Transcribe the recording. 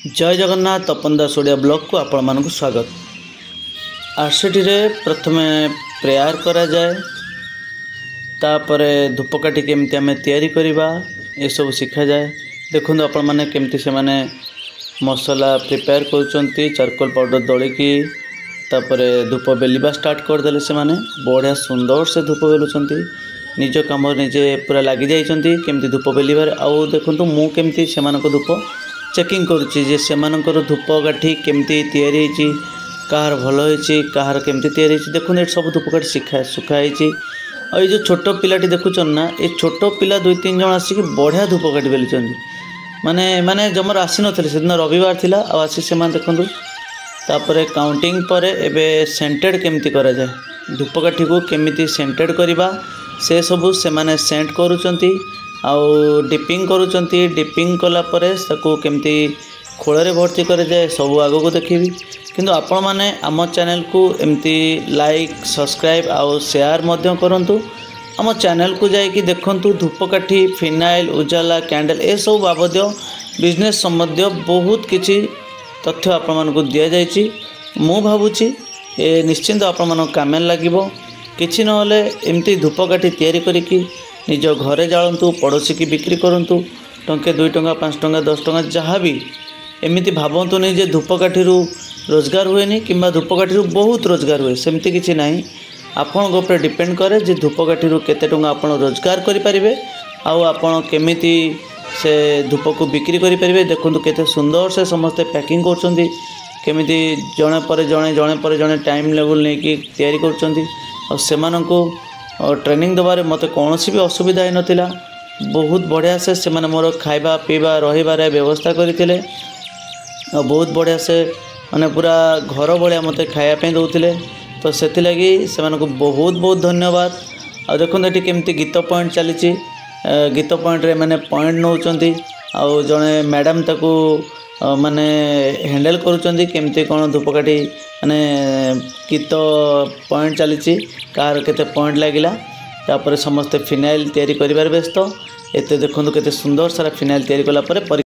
जय जगन्नाथ तपन दास ओडिया ब्लॉग को आपण मानक स्वागत। आरसीटी रे प्रथमे प्रेयर करा जाए, तापरे धूपकाठी केमती आमे तैयारी करिबा ए सब सिखा जाए। देखुन आपण माने केमती से माने मसला प्रिपेयर करूचंती, चारकोल पाउडर दळिकी तापरे धूप बेलिबा स्टार्ट कर देले। से माने बढ़िया सुंदर से धूप बेलुचंती, निज काम निजे पूरा लागि जाइचंती केमती धूप बेलिबार। आउ देखंतु मु केमती से मानको धूप चेकिंग करुच्ची जे सेमानकर धूपकाठी केमती तैयारी होइची, कहार भल होइची, कहार केमती तैयारी होइची। देखुन ए सब धूपकाठी सुखाई। और ये जो छोट पिलाटी देखुचन ना, ये छोट पिला 2-3 जन आसिक बढ़िया धूपकाठी बेलुचंती। माने माने जमर आसी नथिले, सेदिन रविवार थिला आ आसी सेमान देखंतु। तापरे काउंटिंग परे एबे सेंटेड केमती करा जाए, धूपकाठी को केमिति सेंटेड करिबा से सबु सेमाने सेंट करूचंती। आउ डिपिंग करूचंती, डिपिंग कला परे ताकू केमती खोଳରେ भर्ती करे जाए सब आगो को देखिबी। किंतु आपण माने आम चैनल को एमती लाइक सब्सक्राइब आउ शेयर मध्य करंतु। आम चैनल को जाई कि देखंतु धूपकाठी, फिनाइल, उजाला, कैंडल ए सब बाबद बिजनेस संबंधी बहुत किछि तथ्य आपण मानकु दिया जायछि। मु भाबुछि ए निश्चिंत आपण मानक कामेल लागिबो। किछि नहले एमती धूपकाठी तैयारी करिकि निज घरे जालंतु, पड़ोसी की बिक्री करंतु। टंके 2 टंका 5 टंका 10 टंका जहाँ भी एमती भावतु नहीं जे धूपकाठी रोजगार हुए किंबा धूपकाठी बहुत रोजगार हुए, सेमती किछि नहीं। आपण ऊपर डिपेंड करे जे धूपकाठी केते टंका आपण रोजगार करि परिबे आउ आपण केमिति से धूप को बिक्री करि परिबे। देखंतु केते सुंदर से समस्त पैकिंग करछंती, केमिति जणे पर जणे टाइम लेवल नै कि तैयारी करछंती। और सेमानंको ट्रेनिंग दबारे मते कौनसी भी असुविधा ही नथिला। बहुत बढ़िया से माने मोर खाइबा पीबा रहिबारे व्यवस्था करथिले। बहुत बढ़िया से माने पूरा घर भलिया मते खाया पे दउथिले। तो सेति लगी सेमानको बहुत बहुत धन्यवाद। आ देखुन एठी केमती गीत पॉइंट चलीची, गीत पॉइंट रे माने पॉइंट नउचंती आ जणे मैडम ताकू माने हैंडल करूचंती केमती कोन धूपकाठी माने गीत पॉइंट चलीची, कार केते पॉइंट लागिला। तापर समस्त फिनाइल तैयारी करिबार व्यस्त। एते देखंतु केते सुंदर सारा फिनाइल तैयारी कला परे